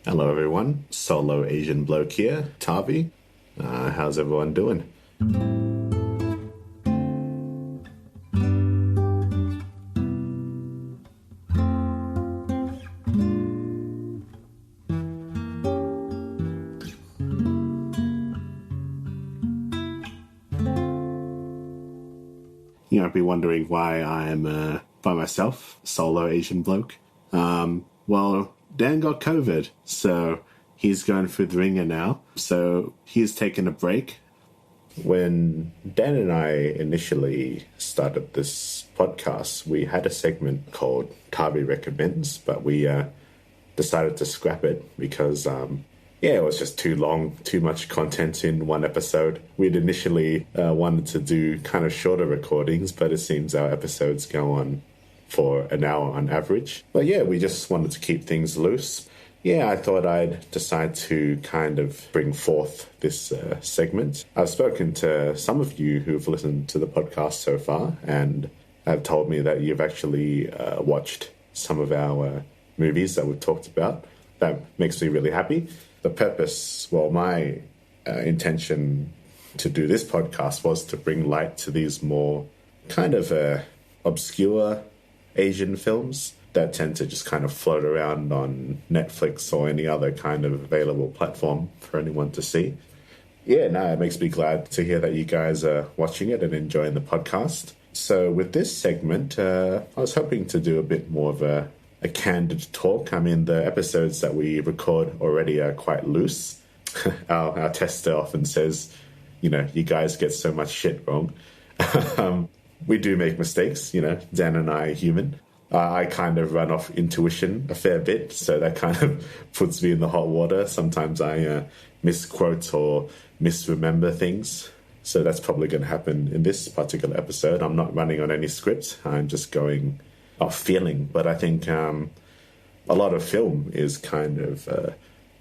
Hello everyone, solo Asian bloke here, Thavy. How's everyone doing? You might be wondering why I'm by myself, solo Asian bloke. Well, Dan got COVID, so he's going through the ringer now. So he's taken a break. When Dan and I initially started this podcast, we had a segment called Thavy Recommends, but we decided to scrap it because, it was just too long, too much content in one episode. We'd initially wanted to do kind of shorter recordings, but it seems our episodes go on for an hour on average. But yeah, we just wanted to keep things loose. Yeah, I thought I'd decide to kind of bring forth this segment. I've spoken to some of you who've listened to the podcast so far and have told me that you've actually watched some of our movies that we've talked about. That makes me really happy. The purpose, my intention to do this podcast was to bring light to these more kind of obscure Asian films that tend to just kind of float around on Netflix or any other kind of available platform for anyone to see. Yeah, no, it makes me glad to hear that you guys are watching it and enjoying the podcast. So with this segment, I was hoping to do a bit more of a candid talk. I mean, the episodes that we record already are quite loose. Our tester often says, you guys get so much shit wrong. We do make mistakes, Dan and I are human. I kind of run off intuition a fair bit, so that kind of puts me in the hot water. Sometimes I misquote or misremember things. So that's probably going to happen in this particular episode. I'm not running on any script. I'm just going off feeling. But I think a lot of film is kind of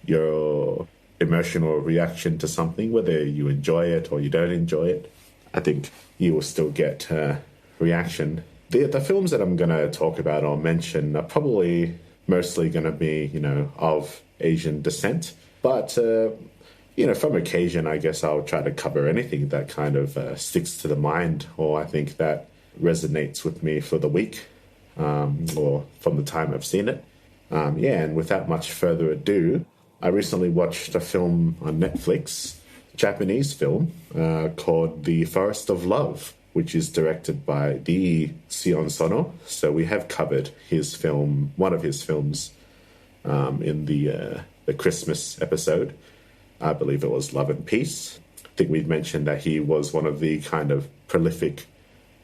your emotional reaction to something, whether you enjoy it or you don't enjoy it. I think you will still get reaction. The films that I'm going to talk about or mention are probably mostly going to be, of Asian descent. But, from occasion, I guess I'll try to cover anything that kind of sticks to the mind or I think that resonates with me for the week or from the time I've seen it. And without much further ado, I recently watched a film on Netflix, a Japanese film called The Forest of Love, which is directed by the Sion Sono. So we have covered his film, one of his films, in the Christmas episode. I believe it was Love and Peace. I think we've mentioned that he was one of the kind of prolific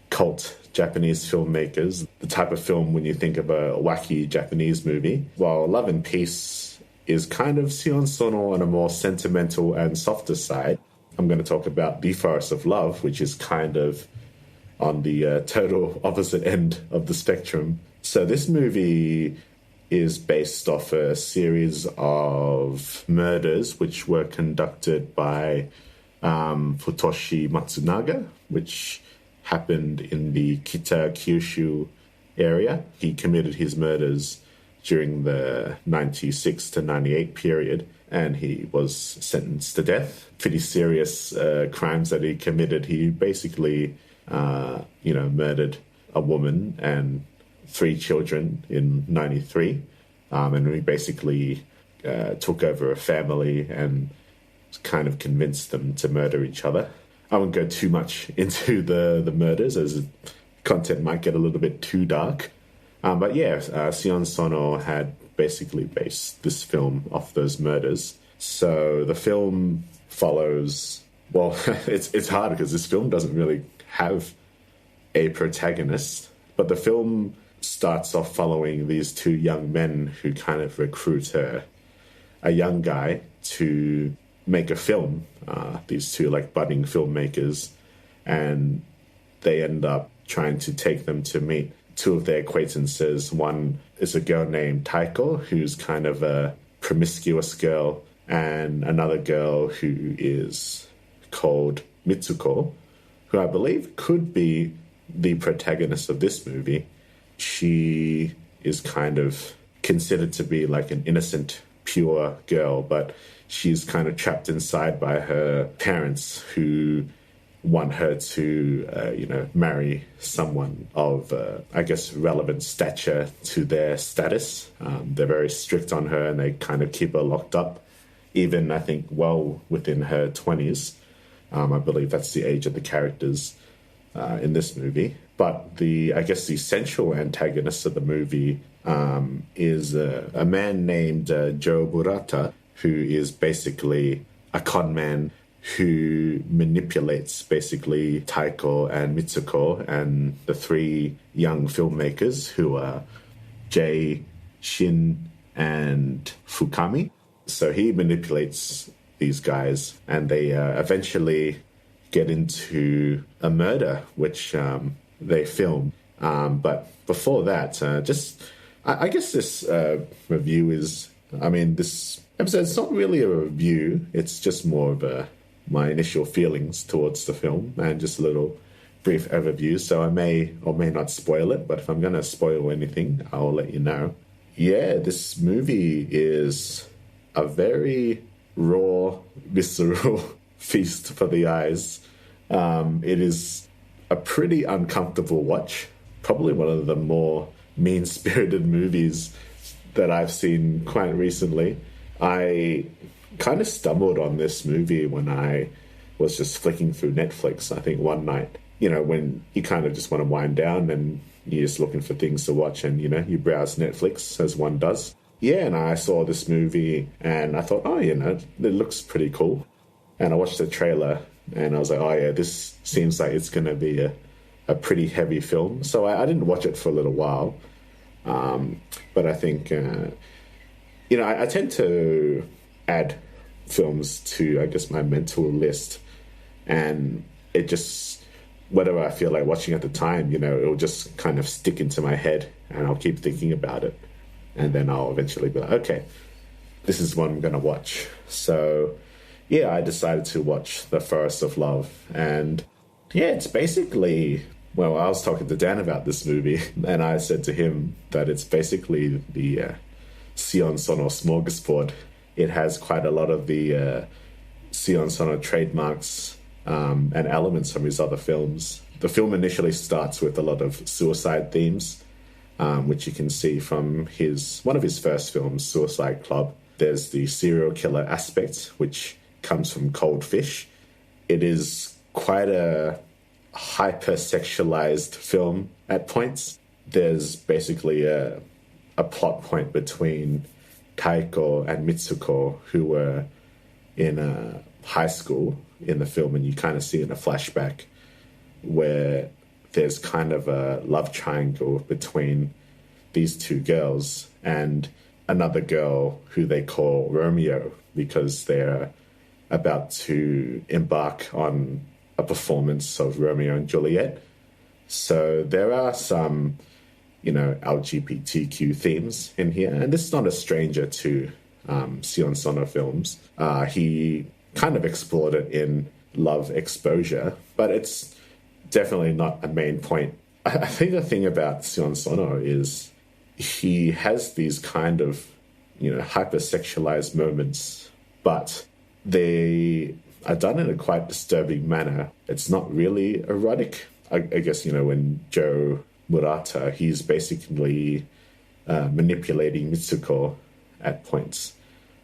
cult Japanese filmmakers. The type of film when you think of a wacky Japanese movie. While Love and Peace is kind of Sion Sono on a more sentimental and softer side, I'm going to talk about The Forest of Love, which is kind of on the total opposite end of the spectrum. So this movie is based off a series of murders which were conducted by Futoshi Matsunaga, which happened in the Kita Kyushu area. He committed his murders during the 96 to 98 period, and he was sentenced to death. Pretty serious crimes that he committed. He basically murdered a woman and 3 children in 93. And we basically took over a family and kind of convinced them to murder each other. I won't go too much into the murders as content might get a little bit too dark. But Sion Sono had basically based this film off those murders. So the film follows, it's hard because this film doesn't really have a protagonist, but the film starts off following these 2 young men who kind of recruit a young guy to make a film, these 2 budding filmmakers, and they end up trying to take them to meet 2 of their acquaintances. One is a girl named Taiko, who's kind of a promiscuous girl, and another girl who is called Mitsuko, who I believe could be the protagonist of this movie. She is kind of considered to be like an innocent pure girl, but she's kind of trapped inside by her parents who want her to, marry someone of, I guess, relevant stature to their status. They're very strict on her and they kind of keep her locked up, even, I think, well within her 20s. I believe that's the age of the characters in this movie. But the central antagonist of the movie is a man named Joe Burata, who is basically a con man who manipulates basically Taiko and Mitsuko and the three young filmmakers who are Jay, Shin, and Fukami. So he manipulates these guys and they eventually get into a murder, which they film. But before that, I guess this review is, this episode's not really a review. It's just more of my initial feelings towards the film and just a little brief overview. So I may or may not spoil it, but if I'm going to spoil anything, I'll let you know. Yeah, this movie is a very raw, visceral feast for the eyes. It is a pretty uncomfortable watch. Probably one of the more mean-spirited movies that I've seen quite recently. I kind of stumbled on this movie when I was just flicking through Netflix, I think one night. When you kind of just want to wind down and you're just looking for things to watch and, you browse Netflix as one does. Yeah, and I saw this movie and I thought, it looks pretty cool. And I watched the trailer and I was like, oh yeah, this seems like it's going to be a pretty heavy film. So I didn't watch it for a little while. But I think, I tend to add films to, I guess, my mental list. And it just, whatever I feel like watching at the time, it'll just kind of stick into my head and I'll keep thinking about it. And then I'll eventually be like, okay, this is what I'm going to watch. So, yeah, I decided to watch The Forest of Love. And, yeah, it's basically, well, I was talking to Dan about this movie, and I said to him that it's basically the Sion Sono smorgasbord. It has quite a lot of the Sion Sono trademarks and elements from his other films. The film initially starts with a lot of suicide themes, which you can see from one of his first films, Suicide Club. There's the serial killer aspect, which comes from Cold Fish. It is quite a hyper-sexualized film at points. There's basically a plot point between Taiko and Mitsuko, who were in a high school in the film, and you kind of see in a flashback where there's kind of a love triangle between these two girls and another girl who they call Romeo because they're about to embark on a performance of Romeo and Juliet. So there are some, LGBTQ themes in here. And this is not a stranger to Sion Sono films. He kind of explored it in Love Exposure, but it's definitely not a main point. I think the thing about Sion Sono is he has these kind of, hypersexualized moments, but they are done in a quite disturbing manner. It's not really erotic. I guess, when Joe Murata, he's basically manipulating Mitsuko at points.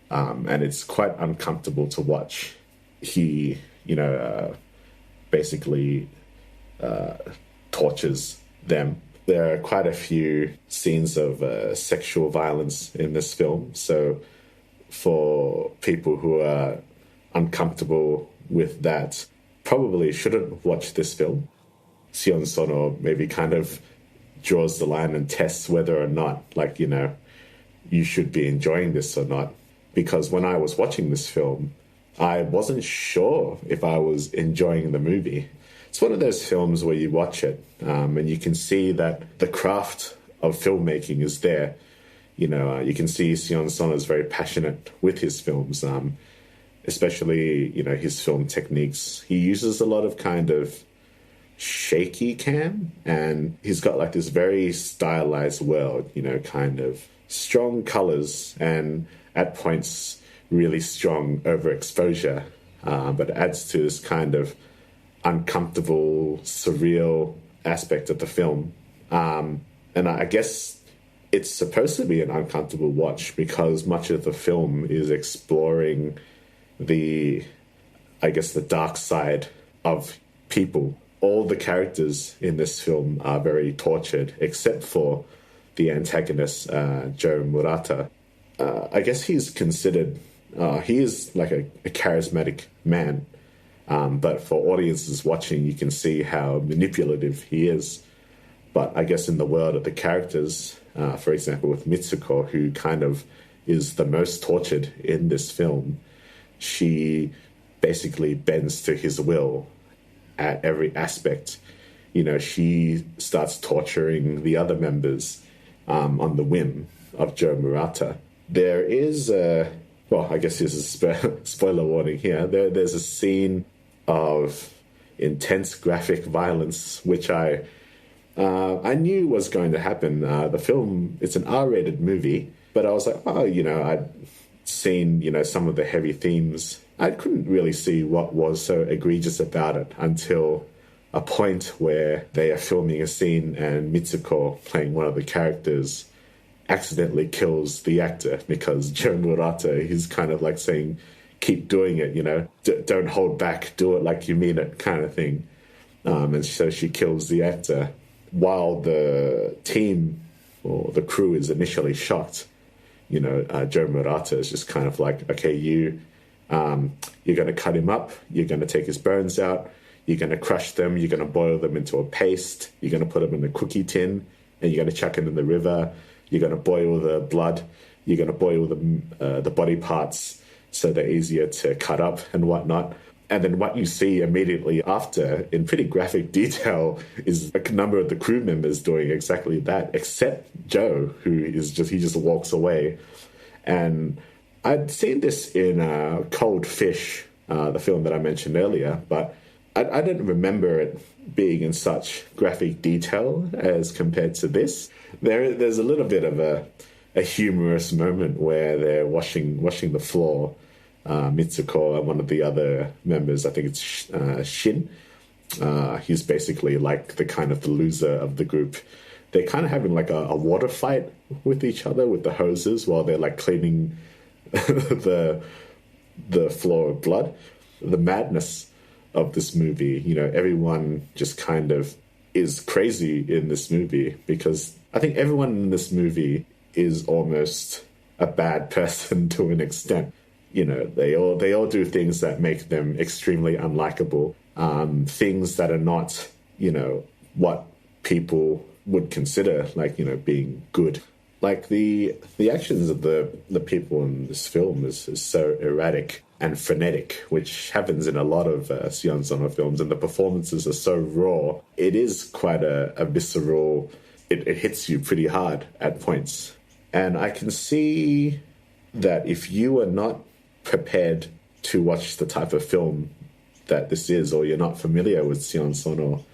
And it's quite uncomfortable to watch. He, basically tortures them. There are quite a few scenes of sexual violence in this film. So for people who are uncomfortable with that, probably shouldn't watch this film. Sion Sono maybe kind of draws the line and tests whether or not, you should be enjoying this or not. Because when I was watching this film, I wasn't sure if I was enjoying the movie. It's one of those films where you watch it and you can see that the craft of filmmaking is there. You can see Sion Sono is very passionate with his films, especially, his film techniques. He uses a lot of kind of shaky cam, and he's got this very stylized world, kind of strong colors and at points, really strong overexposure, but it adds to this kind of uncomfortable, surreal aspect of the film. And I guess it's supposed to be an uncomfortable watch because much of the film is exploring the dark side of people. All the characters in this film are very tortured, except for the antagonist, Joe Murata. I guess he's considered, he is like a charismatic man, but for audiences watching, you can see how manipulative he is. But I guess in the world of the characters, for example, with Mitsuko, who kind of is the most tortured in this film, she basically bends to his will at every aspect. You know, she starts torturing the other members on the whim of Joe Murata. There is I guess this is a spoiler warning here. There's a scene of intense graphic violence, which I knew was going to happen. The film, it's an R-rated movie, but I was like, I'd seen, some of the heavy themes. I couldn't really see what was so egregious about it until a point where they are filming a scene and Mitsuko, playing one of the characters, accidentally kills the actor because Joe Murata, he's kind of like saying, keep doing it, don't hold back, do it like you mean it kind of thing. And so she kills the actor while the team or the crew is initially shocked. Joe Murata is just kind of like, okay, you're going to cut him up, you're going to take his bones out, you're going to crush them, you're going to boil them into a paste, you're going to put them in a cookie tin, and you're going to chuck them in the river, you're going to boil the blood, you're going to boil the body parts so they're easier to cut up and whatnot. And then what you see immediately after, in pretty graphic detail, is a number of the crew members doing exactly that, except Joe, he just walks away. And I'd seen this in Cold Fish, the film that I mentioned earlier, but I didn't remember it being in such graphic detail as compared to this. There's a little bit of a humorous moment where they're washing the floor. Mitsuko and one of the other members, I think it's Shin. He's basically like the loser of the group. They're kind of having like a water fight with each other with the hoses while they're like cleaning the floor of blood. The madness of this movie, everyone just kind of is crazy in this movie because I think everyone in this movie is almost a bad person to an extent. They all do things that make them extremely unlikable. Things that are not, what people would consider like, being good. Like the actions of the people in this film is so erratic and frenetic, which happens in a lot of Sion Sono films, and the performances are so raw. It is quite a visceral. It hits you pretty hard at points, and I can see that if you are not prepared to watch the type of film that this is, or you're not familiar with Sion Sono,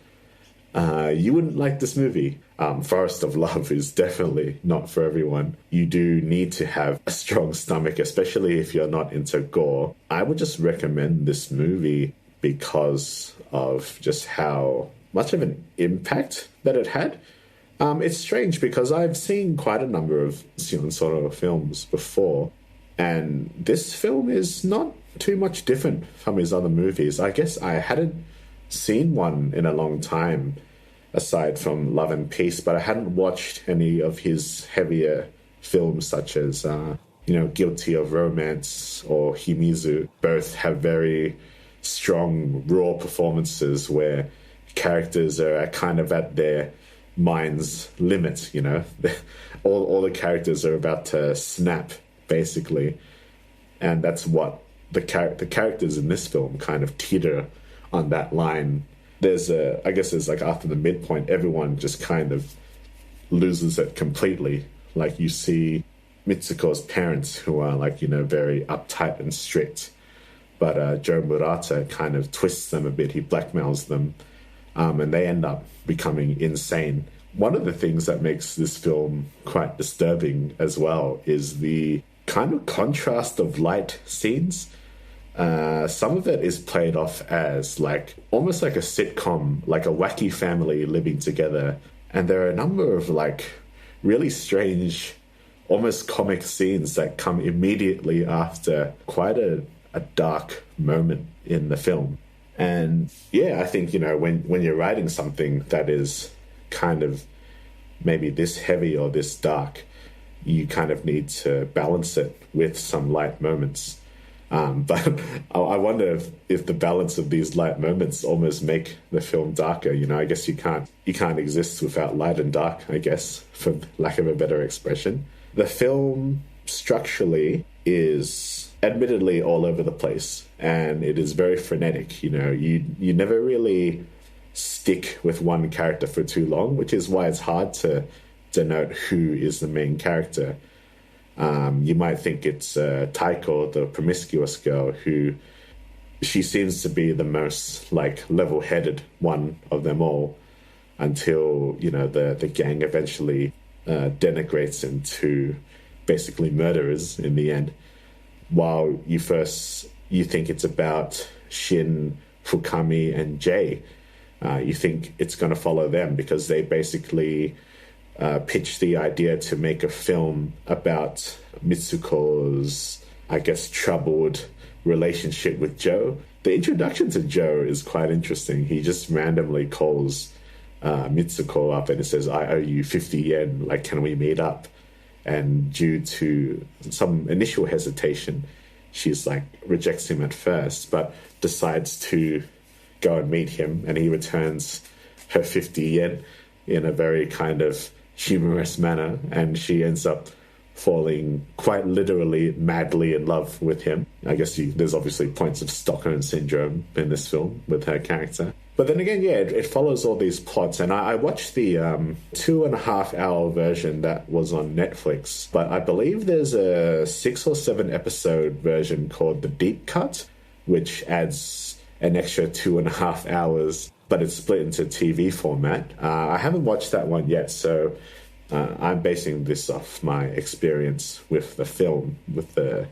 you wouldn't like this movie. Forest of Love is definitely not for everyone. You do need to have a strong stomach, especially if you're not into gore. I would just recommend this movie because of just how much of an impact that it had. It's strange because I've seen quite a number of Sion Sono films before, and this film is not too much different from his other movies. I guess I hadn't seen one in a long time, aside from Love and Peace, but I hadn't watched any of his heavier films such as, Guilty of Romance or Himizu. Both have very strong, raw performances where characters are kind of at their mind's limit, all the characters are about to snap, basically. And that's what the characters in this film kind of teeter on that line. There's like after the midpoint, everyone just kind of loses it completely. Like you see Mitsuko's parents who are like, very uptight and strict. But Joe Murata kind of twists them a bit. He blackmails them. And they end up becoming insane. One of the things that makes this film quite disturbing as well is the kind of contrast of light scenes. Some of it is played off as like almost like a sitcom, like a wacky family living together. And there are a number of like really strange, almost comic scenes that come immediately after quite a dark moment in the film. And yeah, I think, when you're writing something that is kind of maybe this heavy or this dark, you kind of need to balance it with some light moments. But I wonder if the balance of these light moments almost make the film darker. I guess you can't exist without light and dark, I guess, for lack of a better expression. The film structurally is admittedly all over the place, and it is very frenetic. You never really stick with one character for too long, which is why it's hard to denote who is the main character. You might think it's Taiko, the promiscuous girl, who she seems to be the most like level-headed one of them all, until the gang eventually denigrates into basically murderers in the end. While you think it's about Shin, Fukami, and Jae, you think it's going to follow them because they basically pitched the idea to make a film about Mitsuko's, I guess, troubled relationship with Joe. The introduction to Joe is quite interesting. He just randomly calls Mitsuko up and he says, "I owe you 50 yen, like, can we meet up?" And due to some initial hesitation, she's like rejects him at first, but decides to go and meet him, and he returns her 50 yen in a very kind of humorous manner, and she ends up falling quite literally madly in love with him. I guess there's obviously points of Stockholm syndrome in this film with her character. But then again, yeah, it follows all these plots. And I watched the 2.5-hour version that was on Netflix, but I believe there's a 6 or 7 episode version called The Deep Cut, which adds an extra 2.5 hours, but it's split into TV format. I haven't watched that one yet, so I'm basing this off my experience with the film, with the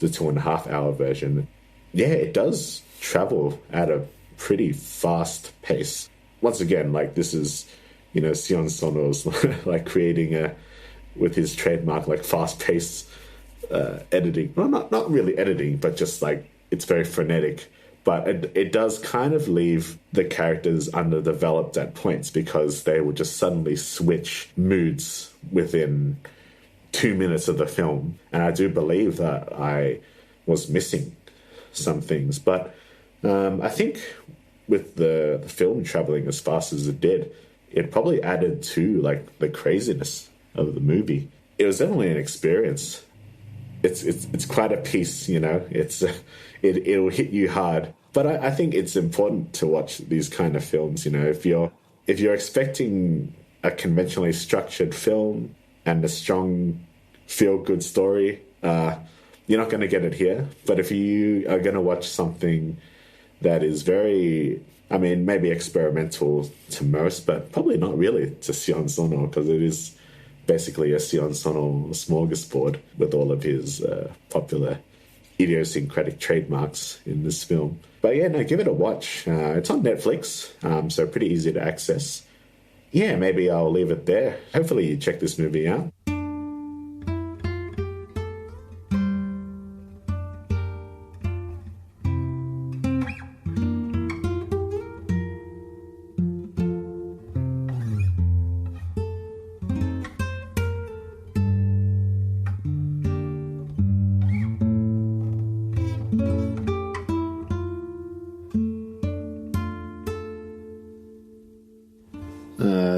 2.5-hour version. Yeah, it does travel at a pretty fast pace. Once again, like, this is, Sion Sono's like creating with his trademark, like, fast-paced editing. Well, not really editing, but just like it's very frenetic. But it does kind of leave the characters underdeveloped at points because they will just suddenly switch moods within 2 minutes of the film. And I do believe that I was missing some things. But I think with the film traveling as fast as it did, it probably added to like the craziness of the movie. It was definitely an experience. It's quite a piece, it'll hit you hard. But I think it's important to watch these kind of films. If you're expecting a conventionally structured film and a strong feel-good story, you're not going to get it here. But if you are going to watch something that is very, maybe experimental to most, but probably not really to Sion Sono, because it is basically a Sion Sono smorgasbord with all of his popular idiosyncratic trademarks in this film. But yeah, no, give it a watch. It's on Netflix, so pretty easy to access. Yeah, maybe I'll leave it there. Hopefully you check this movie out.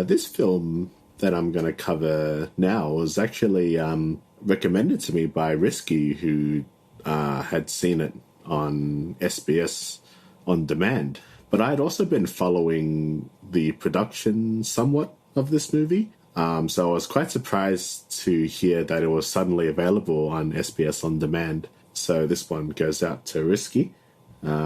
This film that I'm going to cover now was actually recommended to me by Risky, who had seen it on SBS On Demand. But I had also been following the production somewhat of this movie, so I was quite surprised to hear that it was suddenly available on SBS On Demand. So this one goes out to Risky.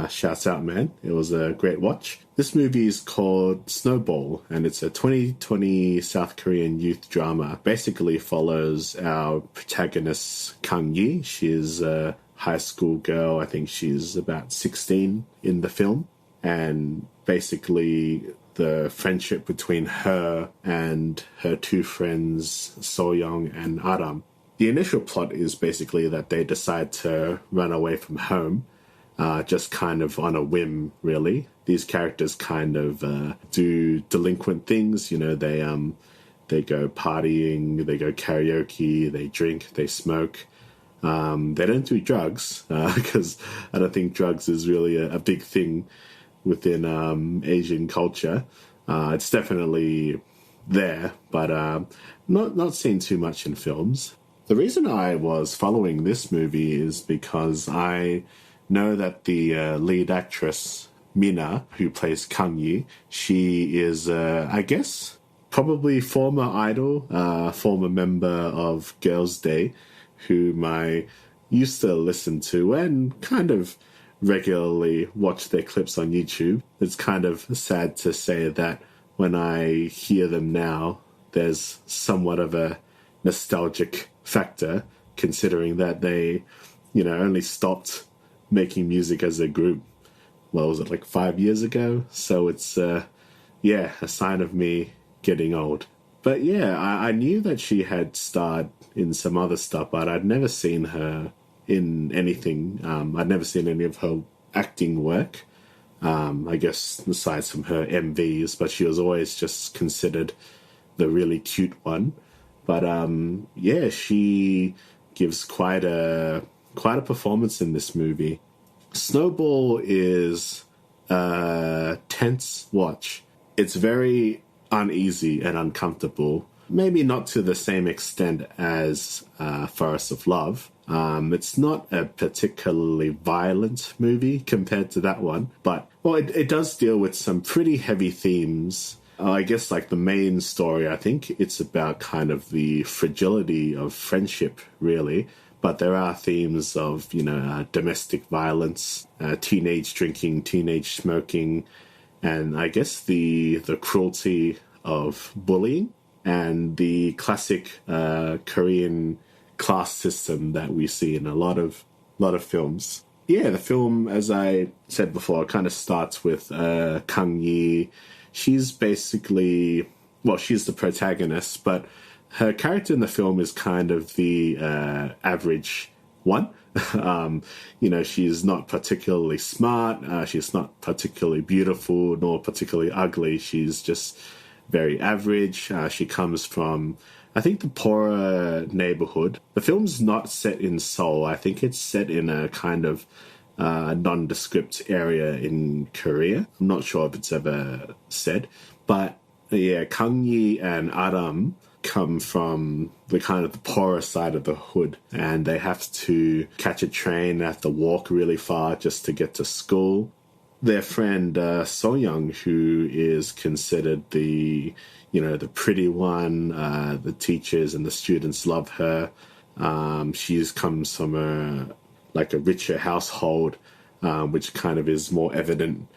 Shouts out, man. It was a great watch. This movie is called Snowball, and it's a 2020 South Korean youth drama. Basically follows our protagonist, Kang Yi. She's a high school girl. I think she's about 16 in the film. And basically the friendship between her and her two friends, So-young and Aram. The initial plot is basically that they decide to run away from home, just kind of on a whim, really. These characters kind of do delinquent things. You know, they go partying, they go karaoke, they drink, they smoke. They don't do drugs, because I don't think drugs is really a big thing within Asian culture. It's definitely there, but not seen too much in films. The reason I was following this movie is because I know that the lead actress, Mina, who plays Kang Yi, she is, I guess, probably former idol, former member of Girls' Day, whom I used to listen to and kind of regularly watch their clips on YouTube. It's kind of sad to say that when I hear them now, there's somewhat of a nostalgic factor, considering that they, only stopped making music as a group, what was it, like 5 years ago? So it's, a sign of me getting old. But yeah, I knew that she had starred in some other stuff, but I'd never seen her in anything. I'd never seen any of her acting work, I guess, aside from her MVs, but she was always just considered the really cute one. But she gives quite a performance in this movie. Snowball is a tense watch. It's very uneasy and uncomfortable. Maybe not to the same extent as Forest of Love. It's not a particularly violent movie compared to that one, but it does deal with some pretty heavy themes. I guess like the main story, I think it's about kind of the fragility of friendship, really. But there are themes of, domestic violence, teenage drinking, teenage smoking, and I guess the cruelty of bullying and the classic Korean class system that we see in a lot of films. Yeah, the film, as I said before, kind of starts with Kang Yi. She's basically, she's the protagonist, but her character in the film is kind of the average one. She's not particularly smart. She's not particularly beautiful, nor particularly ugly. She's just very average. She comes from, I think, the poorer neighborhood. The film's not set in Seoul. I think it's set in a kind of nondescript area in Korea. I'm not sure if it's ever said. But yeah, Kang Yi and Aram come from the kind of the poorer side of the hood, and they have to catch a train, they have to walk really far just to get to school. Their friend So-young, who is considered the pretty one, the teachers and the students love her. She comes from a richer household, which kind of is more evident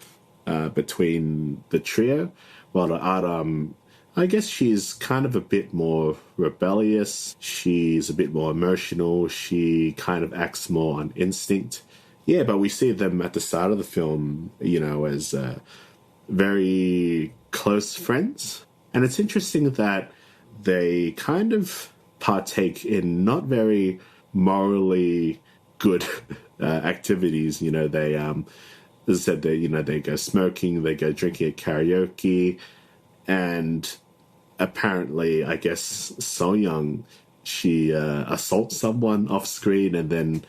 between the trio. While the Aram, I guess she's kind of a bit more rebellious. She's a bit more emotional. She kind of acts more on instinct. Yeah, but we see them at the start of the film, as very close friends. And it's interesting that they kind of partake in not very morally good activities. They, as I said, they go smoking, they go drinking at karaoke, and apparently, I guess, So-young, she assaults someone off screen, and then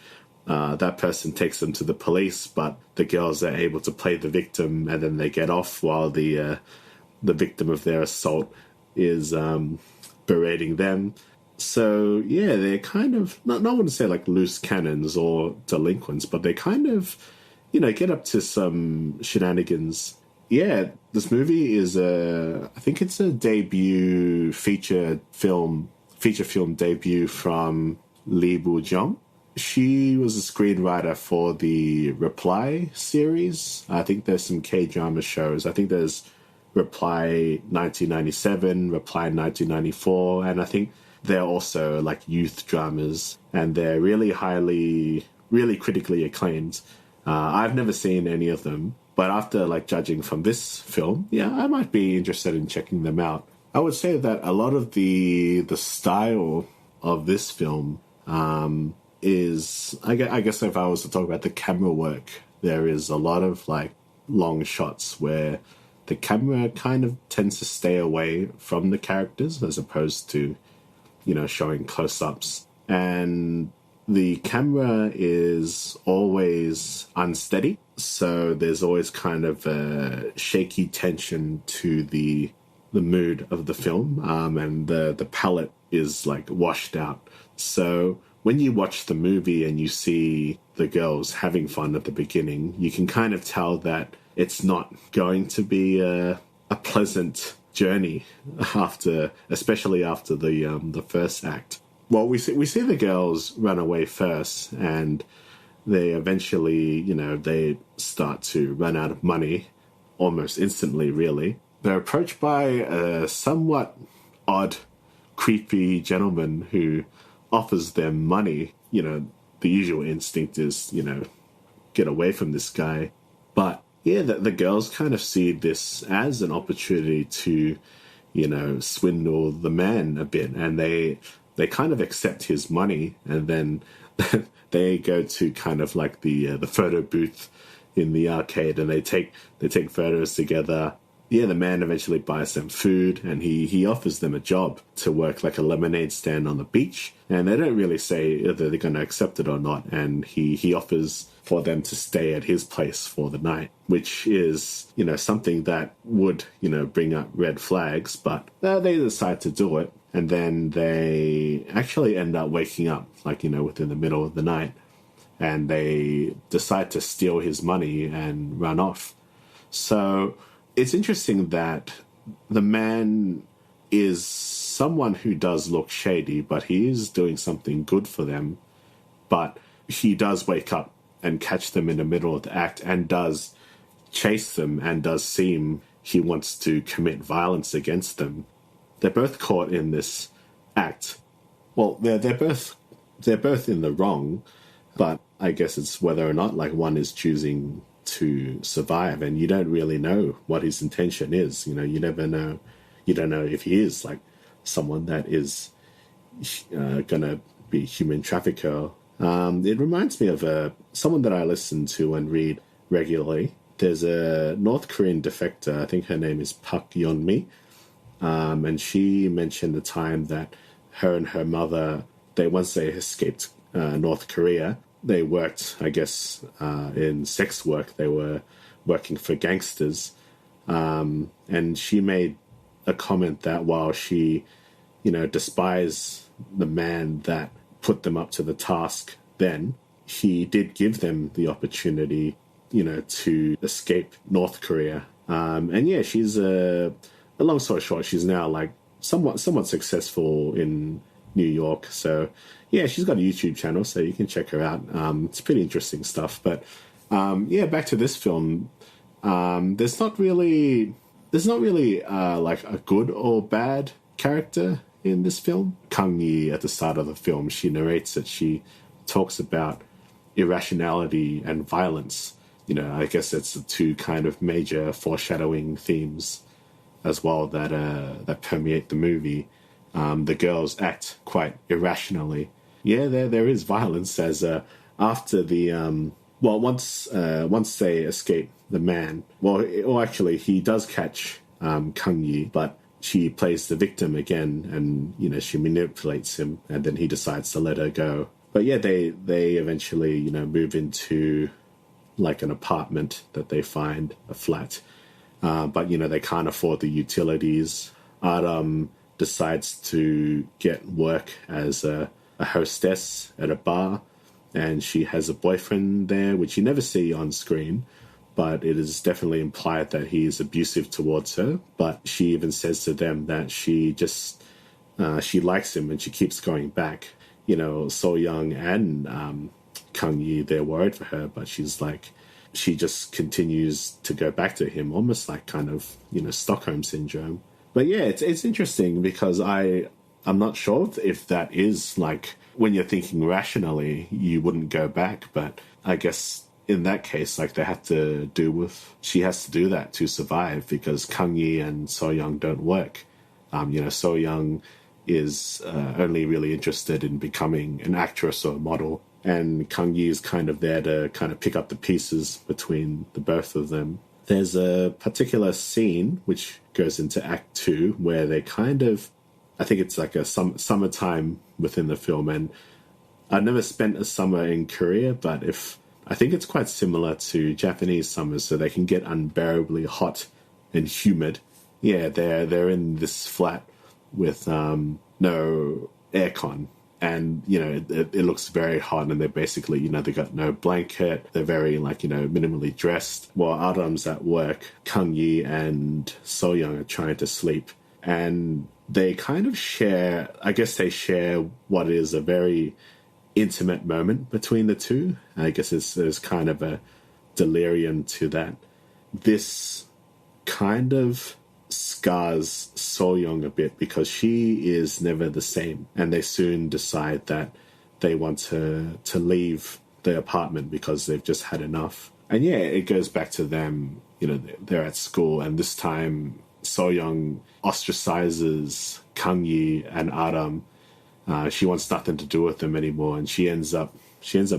that person takes them to the police, but the girls are able to play the victim, and then they get off while the victim of their assault is berating them. So, yeah, they're kind of, not want to say like loose cannons or delinquents, but they kind of, get up to some shenanigans. Yeah, this movie is I think it's a debut feature film debut from Lee Woo-jeong. She was a screenwriter for the Reply series. I think there's some K-drama shows. I think there's Reply 1997, Reply 1994, and I think they're also like youth dramas, and they're really critically acclaimed. I've never seen any of them, but after like judging from this film, yeah, I might be interested in checking them out. I would say that a lot of the style of this film is, I guess if I was to talk about the camera work, there is a lot of like long shots where the camera kind of tends to stay away from the characters as opposed to, showing close-ups. And the camera is always unsteady, so there's always kind of a shaky tension to the mood of the film, and the palette is like washed out. So when you watch the movie and you see the girls having fun at the beginning, you can kind of tell that it's not going to be a pleasant journey especially after the first act. Well, we see the girls run away first, and they eventually, they start to run out of money almost instantly, really. They're approached by a somewhat odd, creepy gentleman who offers them money. The usual instinct is, get away from this guy. But yeah, the girls kind of see this as an opportunity to, swindle the man a bit, and they kind of accept his money, and then they go to kind of like the photo booth in the arcade, and they take photos together. Yeah, the man eventually buys them food, and he offers them a job to work like a lemonade stand on the beach. And they don't really say whether they're going to accept it or not. And he offers for them to stay at his place for the night, which is, something that would, bring up red flags. But they decide to do it. And then they actually end up waking up, like, within the middle of the night. And they decide to steal his money and run off. So it's interesting that the man is someone who does look shady, but he is doing something good for them. But he does wake up and catch them in the middle of the act and does chase them and does seem he wants to commit violence against them. They're both caught in this act. Well, they're both in the wrong, but I guess it's whether or not like one is choosing to survive, and you don't really know what his intention is. You never know. You don't know if he is like someone that is gonna be human trafficker. It reminds me of someone that I listen to and read regularly. There's a North Korean defector, I think her name is Park Yeon-mi, and she mentioned the time that her and her mother, once they escaped North Korea, they worked, I guess, in sex work. They were working for gangsters. And she made a comment that while she, despised the man that put them up to the task then, he did give them the opportunity, to escape North Korea. And yeah, she's a long story short, she's now like somewhat successful in New York. So yeah, she's got a YouTube channel, so you can check her out. It's pretty interesting stuff. But yeah, back to this film. There's not really like a good or bad character in this film. Kang Yi, at the start of the film, she narrates that she talks about irrationality and violence. I guess that's the two kind of major foreshadowing themes as well that permeate the movie. The girls act quite irrationally. Yeah, there is violence as after the once they escape the man. Well, actually, he does catch Kang Yi, but she plays the victim again, and she manipulates him, and then he decides to let her go. But yeah, they eventually move into like an apartment that they find, a flat. But they can't afford the utilities. Adam decides to get work as a hostess at a bar, and she has a boyfriend there, which you never see on screen, but it is definitely implied that he is abusive towards her. But she even says to them that she likes him and she keeps going back. So Young and Kang Yi, they're worried for her, but she just continues to go back to him, almost like kind of, Stockholm syndrome. But yeah, it's interesting because I'm not sure if that is like, when you're thinking rationally, you wouldn't go back. But I guess in that case, like she has to do that to survive, because Kang Yi and So Young don't work. So Young is only really interested in becoming an actress or a model. And Kang Yi is kind of there to kind of pick up the pieces between the both of them. There's a particular scene which goes into Act 2 where they kind of, I think it's like a summertime within the film. And I've never spent a summer in Korea, but I think it's quite similar to Japanese summers, so they can get unbearably hot and humid. Yeah, they're in this flat with no aircon. And, it looks very hot, and they're basically, they got no blanket. They're very, minimally dressed. While Adam's at work, Kang Yi and So Young are trying to sleep. And they kind of share what is a very intimate moment between the two. I guess there's kind of a delirium to that. This kind of scars So Young a bit, because she is never the same, and they soon decide that they want to leave the apartment because they've just had enough. And yeah, it goes back to them, they're at school, and this time So Young ostracizes Kang Yi and Adam. She wants nothing to do with them anymore, and she ends up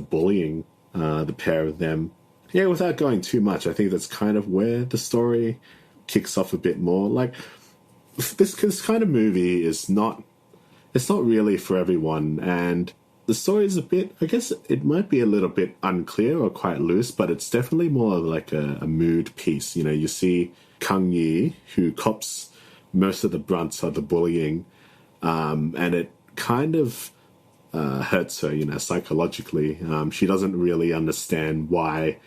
bullying the pair of them. Yeah, without going too much, I think that's kind of where the story kicks off a bit more. Like, this kind of movie it's not really for everyone, and the story is a bit, I guess it might be a little bit unclear or quite loose, but it's definitely more like a mood piece. You see Kang Yi, who cops most of the brunt of the bullying, and it kind of hurts her, psychologically. She doesn't really understand why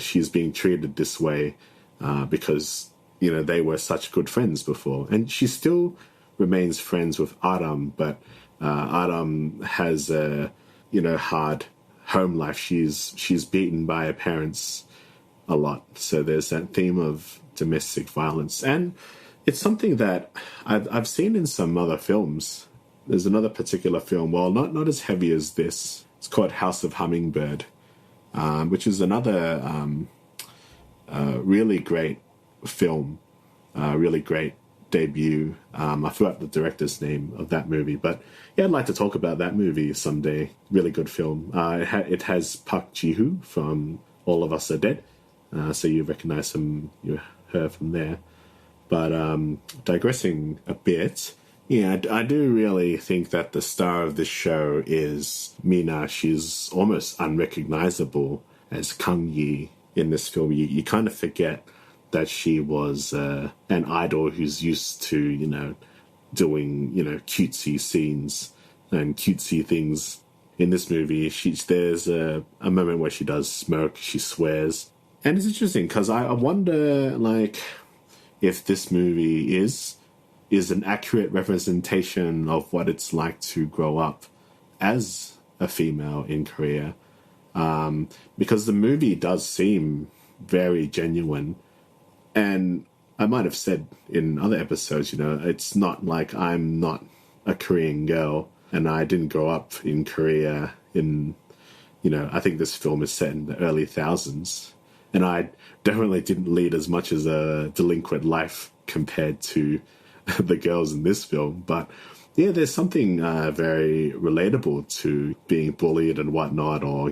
she's being treated this way, because, they were such good friends before. And she still remains friends with Adam, but Adam has a, hard home life. She's beaten by her parents a lot. So there's that theme of domestic violence. And it's something that I've seen in some other films. There's another particular film, well, not as heavy as this. It's called House of Hummingbird, which is another really great film, really great debut. I forgot the director's name of that movie, but yeah, I'd like to talk about that movie someday. Really good film. It has Park Ji-hoo from All of Us Are Dead, so you recognize her from there. But digressing a bit, yeah, I do really think that the star of this show is Mina. She's almost unrecognizable as Kang Yi in this film. You kind of forget that she was an idol who's used to, doing, cutesy scenes and cutesy things. In this movie, there's a moment where she does smoke, she swears. And it's interesting because I wonder, if this movie is an accurate representation of what it's like to grow up as a female in Korea. Because the movie does seem very genuine. And I might have said in other episodes, it's not like I'm not a Korean girl and I didn't grow up in Korea I think this film is set in the early thousands. And I definitely didn't lead as much as a delinquent life compared to the girls in this film. But yeah, there's something very relatable to being bullied and whatnot, or,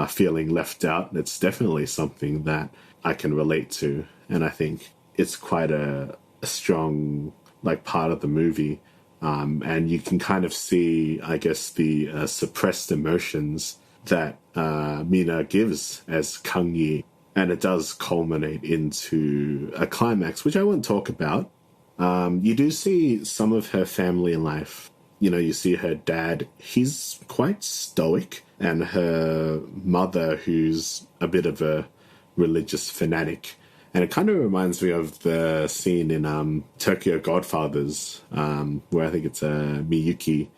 feeling left out. It's definitely something that I can relate to. And I think it's quite a strong, part of the movie. And you can kind of see, I guess, the suppressed emotions that Mina gives as Kang Yi. And it does culminate into a climax, which I won't talk about. You do see some of her family life. You see her dad, he's quite stoic, and her mother, who's a bit of a religious fanatic. And it kind of reminds me of the scene in Tokyo Godfathers, where I think it's Miyuki.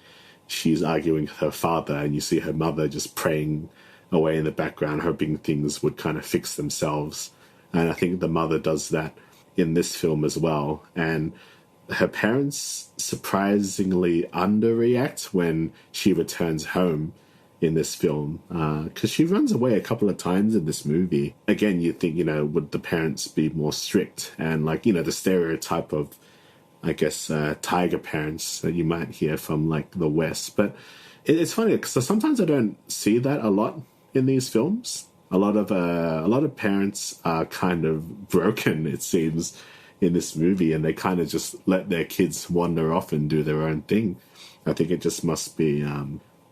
she's arguing with her father, and you see her mother just praying away in the background, hoping things would kind of fix themselves. And I think the mother does that in this film as well. And her parents surprisingly underreact when she returns home in this film, because she runs away a couple of times in this movie. Again, you think, would the parents be more strict? And the stereotype of, I guess, tiger parents that you might hear from the West. But it's funny because sometimes I don't see that a lot in these films. A lot of parents are kind of broken, it seems, in this movie, and they kind of just let their kids wander off and do their own thing. I think it just must be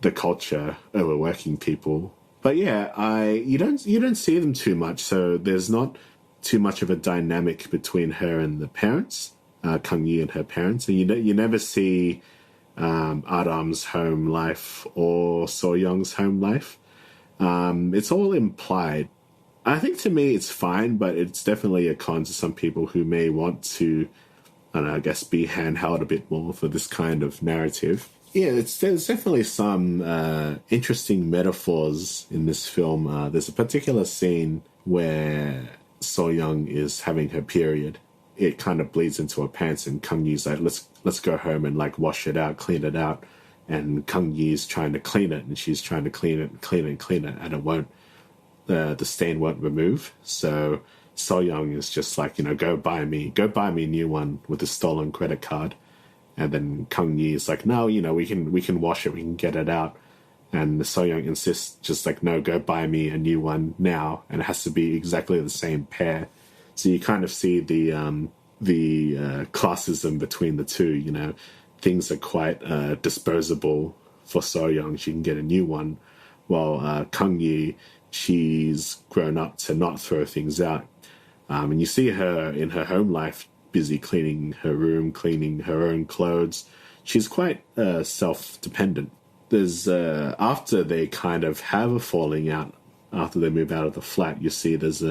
the culture over working people. But yeah, you don't see them too much, so there's not too much of a dynamic between her and the parents, Kang Yi and her parents, and you never see Adam's home life or So Young's home life. It's all implied. I think to me it's fine, but it's definitely a con to some people who may want to, I guess, be handheld a bit more for this kind of narrative. Yeah, there's definitely some interesting metaphors in this film. There's a particular scene where So Young is having her period. It kind of bleeds into her pants, and Kang Yi's like, let's go home and wash it out, clean it out. And Kang Yi's trying to clean it, and she's trying to clean it, and it won't. The stain won't remove. So Young is just go buy me a new one with a stolen credit card. And then Kang Yi is like, no, we can wash it, we can get it out. And So Young insists, just no, go buy me a new one now, and it has to be exactly the same pair. So you kind of see the classism between the two. Things are quite disposable for So Young. She can get a new one, while Kang Yi, she's grown up to not throw things out. And you see her in her home life busy cleaning her room, cleaning her own clothes. She's quite self-dependent. There's after they kind of have a falling out, after they move out of the flat, you see there's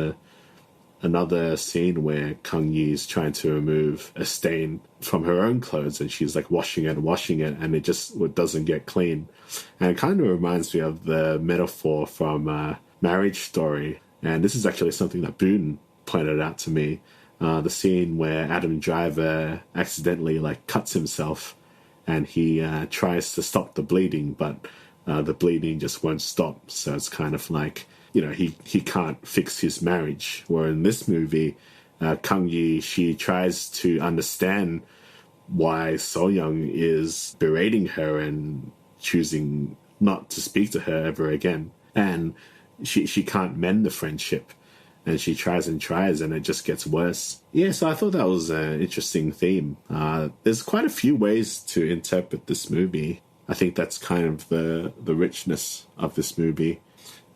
another scene where Kang Yi is trying to remove a stain from her own clothes, and she's washing it, and it doesn't get clean. And it kind of reminds me of the metaphor from Marriage Story. And this is actually something that Boone pointed out to me. The scene where Adam Driver accidentally cuts himself, and he tries to stop the bleeding, but the bleeding just won't stop. So it's kind of he can't fix his marriage. Where in this movie, Kang Yi, she tries to understand why So Young is berating her and choosing not to speak to her ever again. And she can't mend the friendship. And she tries, and it just gets worse. Yeah, so I thought that was an interesting theme. There's quite a few ways to interpret this movie. I think that's kind of the richness of this movie.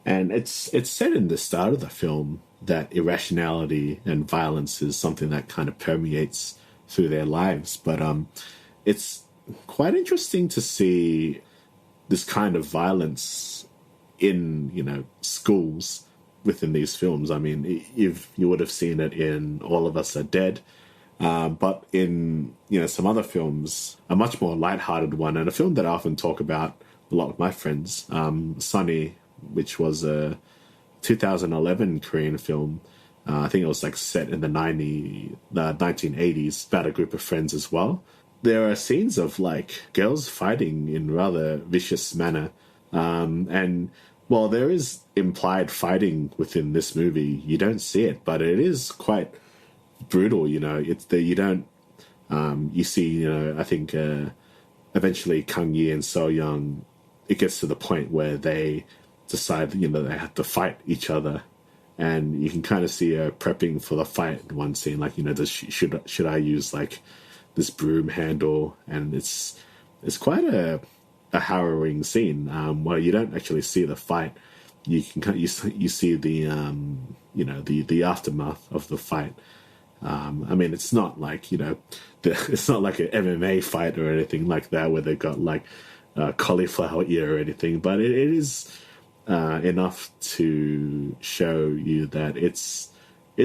And it's said in the start of the film that irrationality and violence is something that kind of permeates through their lives. But it's quite interesting to see this kind of violence in, schools within these films. I mean, if you would have seen it in All of Us Are Dead, but in some other films, a much more lighthearted one, and a film that I often talk about a lot with my friends, Sunny, which was a 2011 Korean film. I think it was set in the 1980s, about a group of friends as well. There are scenes of girls fighting in rather vicious manner, and while there is implied fighting within this movie, you don't see it, but it is quite brutal. It's you don't you see. I think eventually Kang Yi and So Young, it gets to the point where they decide they have to fight each other, and you can kind of see her prepping for the fight in one scene. Should I use this broom handle? And it's quite a harrowing scene where you don't actually see the fight. You see the the aftermath of the fight. I mean, it's not it's not like an MMA fight or anything like that where they've got cauliflower ear or anything, but it is enough to show you that it's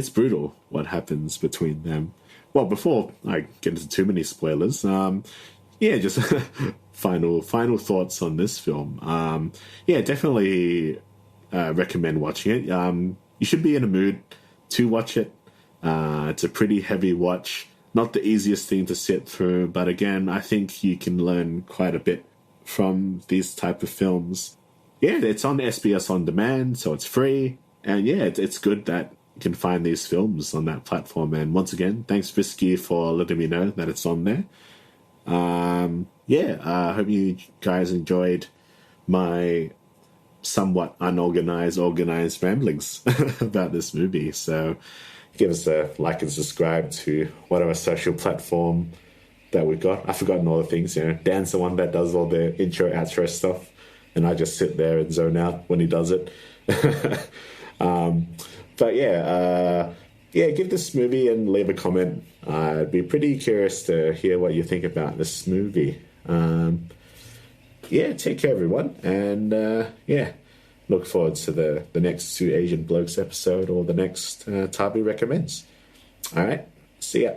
brutal what happens between them. Well, before I get into too many spoilers, just final thoughts on this film. Yeah, definitely recommend watching it. You should be in a mood to watch it. It's a pretty heavy watch. Not the easiest thing to sit through, but again, I think you can learn quite a bit from these type of films. Yeah, it's on SBS On Demand, so it's free. And yeah, it's good that you can find these films on that platform. And once again, thanks Risky for letting me know that it's on there. I hope you guys enjoyed my somewhat organized ramblings about this movie. So give us a like and subscribe to whatever social platform that we've got. I've forgotten all the things, Dan's the one that does all the intro, outro stuff, and I just sit there and zone out when he does it. Give this movie and leave a comment. I'd be pretty curious to hear what you think about this movie. Take care, everyone. And, look forward to the next Two Asian Blokes episode or the next Thavy Recommends. All right, see ya.